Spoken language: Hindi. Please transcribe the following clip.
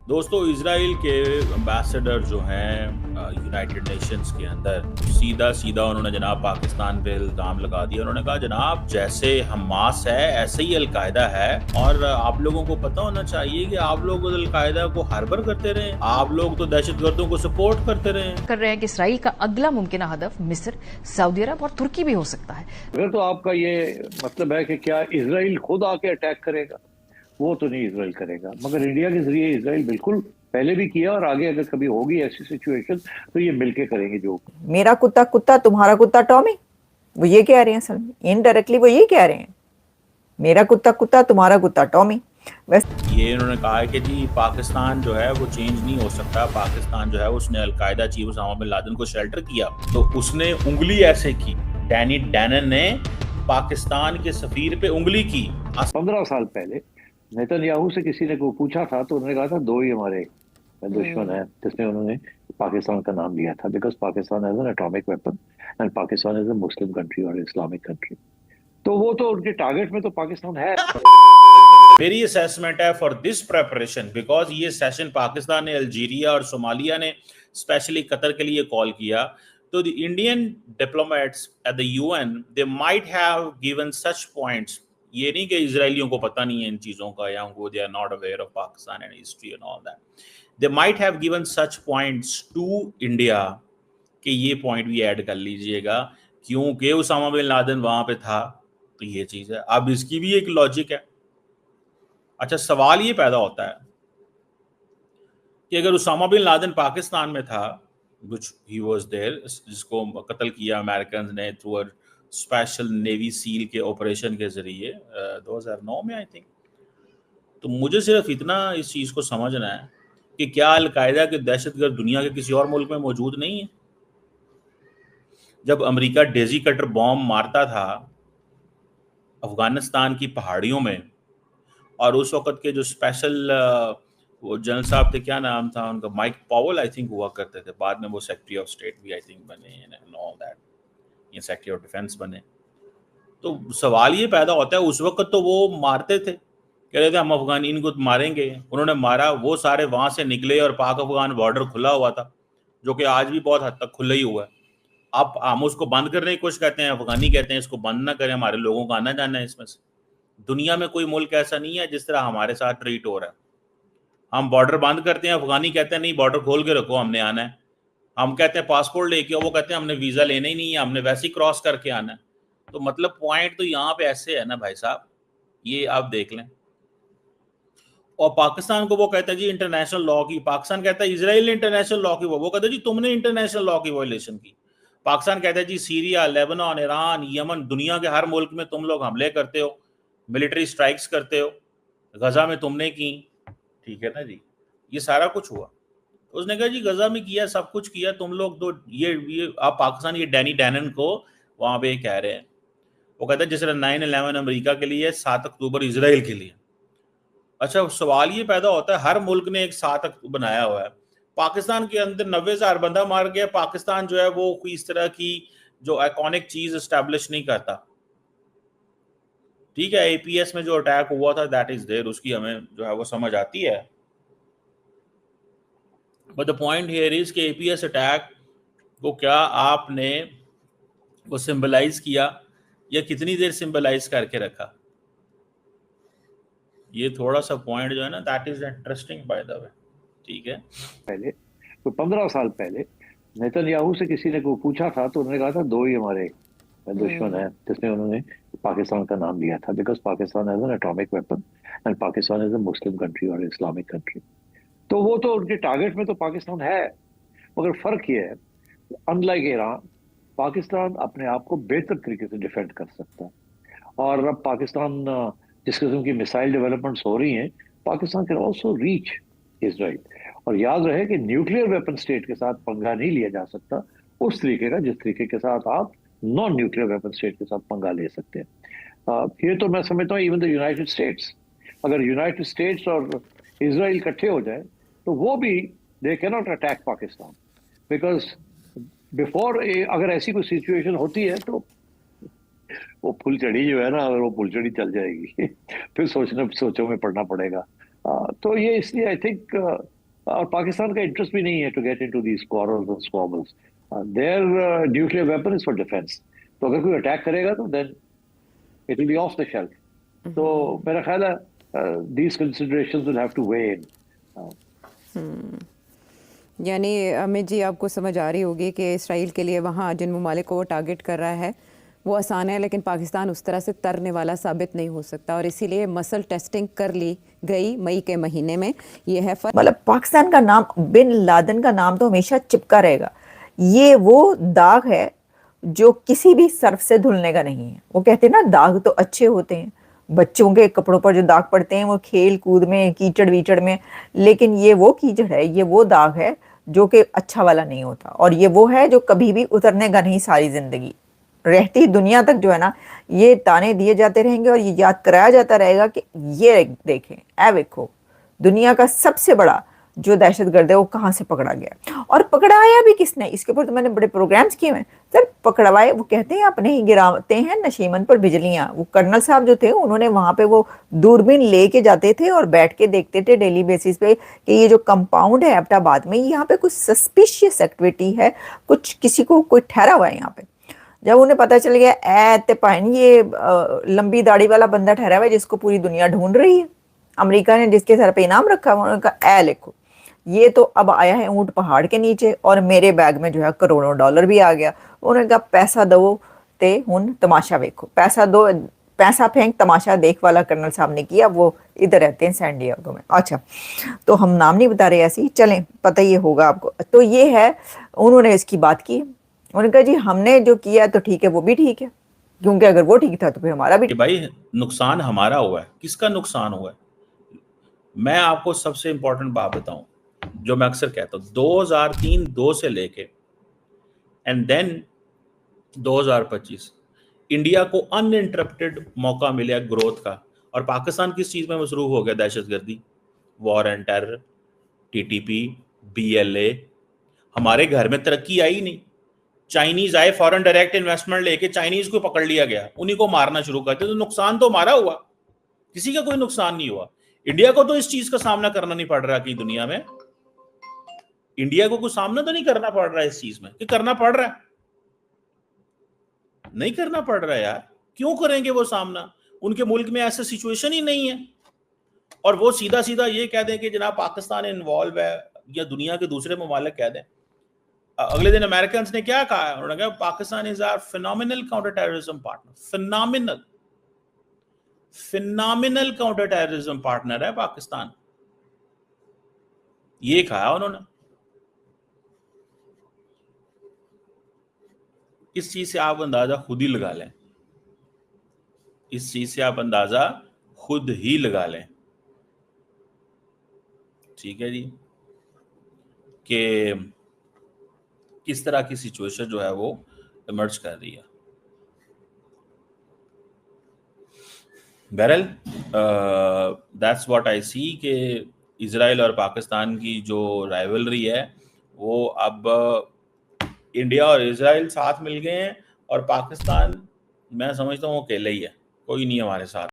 दोस्तों, इजराइल के एम्बेसडर जो हैं यूनाइटेड नेशंस के अंदर, सीधा सीधा उन्होंने जनाब पाकिस्तान पे इल्जाम लगा दिया। उन्होंने कहा जनाब जैसे हमास है ऐसे ही अलकायदा है, और आप लोगों को पता होना चाहिए कि आप लोग अलकायदा को हार्बर करते रहे, आप लोग तो दहशतगर्दों को सपोर्ट करते रहे हैं कि इसराइल का अगला मुमकिन हदफ मिस्र, सऊदी अरब और तुर्की भी हो सकता है। अगर तो आपका ये मतलब है कि क्या इसराइल खुद आके अटैक करेगा, वो तो नहीं इसराइल करेगा, मगर इंडिया के जरिए इसराइल बिल्कुल पहले भी किया, और आगे अगर कभी होगी ऐसी सिचुएशन तो ये मिलके करेंगे। जो मेरा कुत्ता कुत्ता तुम्हारा कुत्ता टॉमी, वो ये कह रहे हैं, असल में इनडायरेक्टली वो ये कह रहे हैं, मेरा कुत्ता कुत्ता तुम्हारा कुत्ता टॉमी। ये उन्होंने कहा है कि जी पाकिस्तान जो है वो चेंज नहीं हो सकता। पाकिस्तान जो है उसने al Qaeda chief Osama bin Laden को शेल्टर किया, तो उसने उंगली ऐसे की, डैनी डैनन ने पाकिस्तान के सफीर पे उंगली की। 15 साल पहले नेतन्याहू से किसी ने को पूछा था तो उन्होंने कहा था दो ही हमारे दुश्मन है, जिसमें उन्होंने पाकिस्तान का नाम लिया था, because Pakistan as an atomic weapon and Pakistan as a Muslim country और इस्लामिक कंट्री। तो वो तो उनके टारगेट में तो पाकिस्तान है। मेरी असेसमेंट है फॉर दिस प्रेपरेशन, बिकॉज ये सेशन पाकिस्तान ने, अल्जीरिया और सोमालिया ने स्पेशली कतर के लिए कॉल किया, तो the Indian diplomats at the UN they might have given such points. ये नहीं कि इजरायलियों को पता नहीं है इन चीजों का, या उनको they are not aware of Pakistan and history and all that. They might have given such points to India कि ये पॉइंट भी ऐड कर लीजिएगा, क्योंकि उसामा बिन लादेन वहां पे था, तो ये चीज है। अब इसकी भी एक लॉजिक है। अच्छा, सवाल ये पैदा होता है कि अगर उसामा बिन लादेन पाकिस्तान में था, which he was there, जिसको कत्ल किया अमेरिकन ने through a special navy seal के ऑपरेशन के जरिए 2009 में आई थिंक, तो मुझे सिर्फ इतना इस चीज को समझना है कि क्या अलकायदा के दहशतगर्द दुनिया के किसी और मुल्क में मौजूद नहीं है? जब अमेरिका डेजी कटर बॉम्ब मारता था अफगानिस्तान की पहाड़ियों में, और उस वक्त के जो स्पेशल वो जनरल साहब थे, क्या नाम था उनका, माइक पावल आई थिंक हुआ करते थे, बाद में वो सेक्रेटरी ऑफ स्टेट भी आई थिंक बने एंड ऑल दैट, ये सेक्रेटरी ऑफ डिफेंस बने। तो सवाल ये पैदा होता है, उस वक्त तो वो मारते थे, कह रहे थे हम अफगान इनको मारेंगे, उन्होंने मारा, वो सारे वहां से निकले और पाक अफगान बॉर्डर खुला हुआ था, जो कि आज भी बहुत हद तक खुला ही हुआ है। अब हम उसको बंद करने की कोशिश करते हैं, अफगानी कहते हैं इसको बंद ना करें, हमारे लोगों का आना जाना है इसमें से। दुनिया में कोई मुल्क ऐसा नहीं है जिस तरह हमारे साथ ट्रीट हो रहा है। हम बॉर्डर बंद करते हैं, अफगानी कहते हैं नहीं बॉर्डर खोल के रखो, हमने आना है। हम कहते हैं पासपोर्ट लेके आओ, वो कहते हैं हमने वीजा लेना ही नहीं है, हमने वैसे ही क्रॉस करके आना है। तो मतलब पॉइंट तो यहाँ पे ऐसे है ना भाई साहब, ये आप देख लें। और पाकिस्तान को वो कहता है जी इंटरनेशनल लॉ की, पाकिस्तान कहता है इजराइल ने इंटरनेशनल लॉ की, वो कहता है जी तुमने इंटरनेशनल लॉ की वायलेशन की। पाकिस्तान कहता है जी सीरिया, लेबनान, ईरान, यमन, दुनिया के हर मुल्क में तुम लोग हमले करते हो, मिलिट्री स्ट्राइक्स करते हो, गजा में तुमने की, ठीक है ना जी, ये सारा कुछ हुआ। उसने कहा जी गजा में किया, सब कुछ किया तुम लोग, तो ये आप पाकिस्तान, ये डैनी डैनन को वहां पे कह रहे हैं। वो कहता है जिस तरह 9/11 अमेरिका के लिए, 7 अक्टूबर इसराइल के लिए। अच्छा, सवाल ये पैदा होता है, हर मुल्क ने एक 7 अक्टूबर बनाया हुआ है, पाकिस्तान के अंदर 90,000 बंदा मार गया, पाकिस्तान जो है वो कोई इस तरह की जो आइकॉनिक चीज एस्टेब्लिश नहीं करता। ठीक है, एपीएस में जो अटैक हुआ था दैट इज देयर, उसकी हमें जो है वो समझ आती है, but the point here is कि एपीएस अटैक को क्या आपने वो सिंबलाइज किया, या कितनी देर सिंबलाइज करके रखा? ये थोड़ा सा पॉइंट जो है ना, that is interesting by the way. ठीक है, पहले तो 15 साल पहले नेतन्याहू से किसी ने को पूछा था तो उन्होंने कहा था दो ही हमारे दुश्मन है, जिसमें उन्होंने पाकिस्तान का नाम लिया था, because Pakistan as an atomic weapon and Pakistan as a Muslim country और इस्लामिक कंट्री। तो वो तो उनके टारगेट में तो पाकिस्तान है, मगर फर्क ये है, अनलाइक ईरान, पाकिस्तान अपने आप को बेहतर तरीके से डिफेंड कर सकता है। और अब पाकिस्तान जिस किस्म की मिसाइल डेवलपमेंट्स हो रही हैं, Pakistan can also reach Israel. और याद रहे कि न्यूक्लियर वेपन स्टेट के साथ पंगा नहीं लिया जा सकता उस तरीके का जिस तरीके के साथ आप नॉन न्यूक्लियर वेपन स्टेट के साथ पंगा ले सकते हैं। ये तो मैं समझता हूँ इवन द यूनाइटेड स्टेट्स, अगर यूनाइटेड स्टेट्स और इसराइल इकट्ठे हो जाए तो वो भी they can not attack Pakistan, because before अगर ऐसी कोई सिचुएशन होती है तो वो फुलझड़ी जो है ना, अगर वो फुलझड़ी चल जाएगी फिर सोचों में पड़ना पड़ेगा तो ये इसलिए आई थिंक, और पाकिस्तान का इंटरेस्ट भी नहीं है to get into these quarrels and squabbles. Their nuclear weapon is for defence. तो अगर कोई अटैक करेगा तो then it will be off the shelf. तो मेरा ख्याल है these considerations will have to weigh in. यानी अमित जी, आपको समझ आ रही होगी कि इसराइल के लिए वहाँ जिन ममालिक को वो टारगेट कर रहा है वो आसान है, लेकिन पाकिस्तान उस तरह से तरने वाला साबित नहीं हो सकता, और इसीलिए मसल टेस्टिंग कर ली गई मई के महीने में। ये है मतलब पाकिस्तान का नाम, बिन लादेन का नाम तो हमेशा चिपका रहेगा। ये वो दाग है जो किसी भी सर्फ से धुलने का नहीं है। वो कहते हैं ना, दाग तो अच्छे होते हैं, बच्चों के कपड़ों पर जो दाग पड़ते हैं वो खेल कूद में, कीचड़ वीचड़ में, लेकिन ये वो कीचड़ है, ये वो दाग है जो कि अच्छा वाला नहीं होता, और ये वो है जो कभी भी उतरने का नहीं। सारी जिंदगी रहती दुनिया तक जो है ना, ये ताने दिए जाते रहेंगे और ये याद कराया जाता रहेगा कि ये देखें, ए देखो, दुनिया का सबसे बड़ा जो दहशतगर्द है वो कहाँ से पकड़ा गया, और पकड़ाया भी किसने। इसके ऊपर तो मैंने बड़े प्रोग्राम्स किए हैं सर। पकड़वाए, वो कहते हैं अपने ही गिराते हैं नशीमन पर बिजलियां। वो कर्नल साहब जो थे, उन्होंने वहां पे वो दूरबीन लेके जाते थे और बैठ के देखते थे डेली बेसिस पे कि ये जो कंपाउंड है एबटाबाद में, यहाँ पे कुछ सस्पिशियस एक्टिविटी है, कुछ किसी को कोई ठहरा हुआ है यहाँ पे। जब उन्हें पता चल गया ऐते पाइन ये लंबी दाढ़ी वाला बंदा ठहरा हुआ है जिसको पूरी दुनिया ढूंढ रही है, अमेरिका ने जिसके सर पे इनाम रखा हुआ, उन्होंने कहा ए लिखो, ये तो अब आया है ऊंट पहाड़ के नीचे और मेरे बैग में जो है करोड़ों डॉलर भी आ गया। उन्होंने कहा पैसा दो ते हुन तमाशा देखो, पैसा दो, पैसा फेंक तमाशा देख वाला कर्नल साहब ने किया। वो इधर रहते हैं सैन डिएगो में। अच्छा, तो हम नाम नहीं बता रहे, ऐसे ही चलें, पता ही होगा आपको। तो ये है, उन्होंने इसकी बात की। उन्होंने कहा जी हमने जो किया तो ठीक है, वो भी ठीक है, क्योंकि अगर वो ठीक था तो फिर हमारा भी। भाई नुकसान हमारा हुआ है, किसका नुकसान हुआ है? मैं आपको सबसे इंपॉर्टेंट बात बताऊं जो मैं अक्सर कहता हूं, 2003 से लेके एंड देन 2025 इंडिया को अनइंटरप्टेड मौका मिला ग्रोथ का, और पाकिस्तान किस चीज में मसरूफ हो गया? दहशतगर्दी, war and terror, TTP, BLA. हमारे घर में तरक्की आई नहीं। चाइनीज आए, फॉरेन डायरेक्ट इन्वेस्टमेंट लेके चाइनीज को पकड़ लिया गया, उन्हीं को मारना शुरू करते, तो नुकसान तो हमारा हुआ, किसी का कोई नुकसान नहीं हुआ। इंडिया को तो इस चीज का सामना करना नहीं पड़ रहा कि दुनिया में इंडिया को कुछ सामना तो नहीं करना पड़ रहा है इस चीज में, कि करना पड़ रहा है? नहीं करना पड़ रहा है यार। क्यों करेंगे वो सामना? उनके मुल्क में ऐसा सिचुएशन ही नहीं है, और वो सीधा सीधा ये कह दें कि जनाब पाकिस्तान इन्वॉल्व है, या दुनिया के दूसरे ममालिक कह दें। अगले दिन अमेरिकन ने क्या कहा? उन्होंने कहा Pakistan is our phenomenal counter terrorism partner. Phenomenal counter terrorism partner है पाकिस्तान, ये कहा उन्होंने। इस चीज से आप अंदाजा खुद ही लगा लें, इस चीज से आप अंदाजा खुद ही लगा लें, ठीक है जी, कि किस तरह की सिचुएशन जो है वो इमर्ज कर रही है। बहरहाल दैट्स व्हाट आई सी कि इजराइल और पाकिस्तान की जो राइवलरी है वो अब इंडिया और इजराइल साथ मिल गए हैं, और पाकिस्तान मैं समझता हूँ अकेले ही है, कोई नहीं हमारे साथ।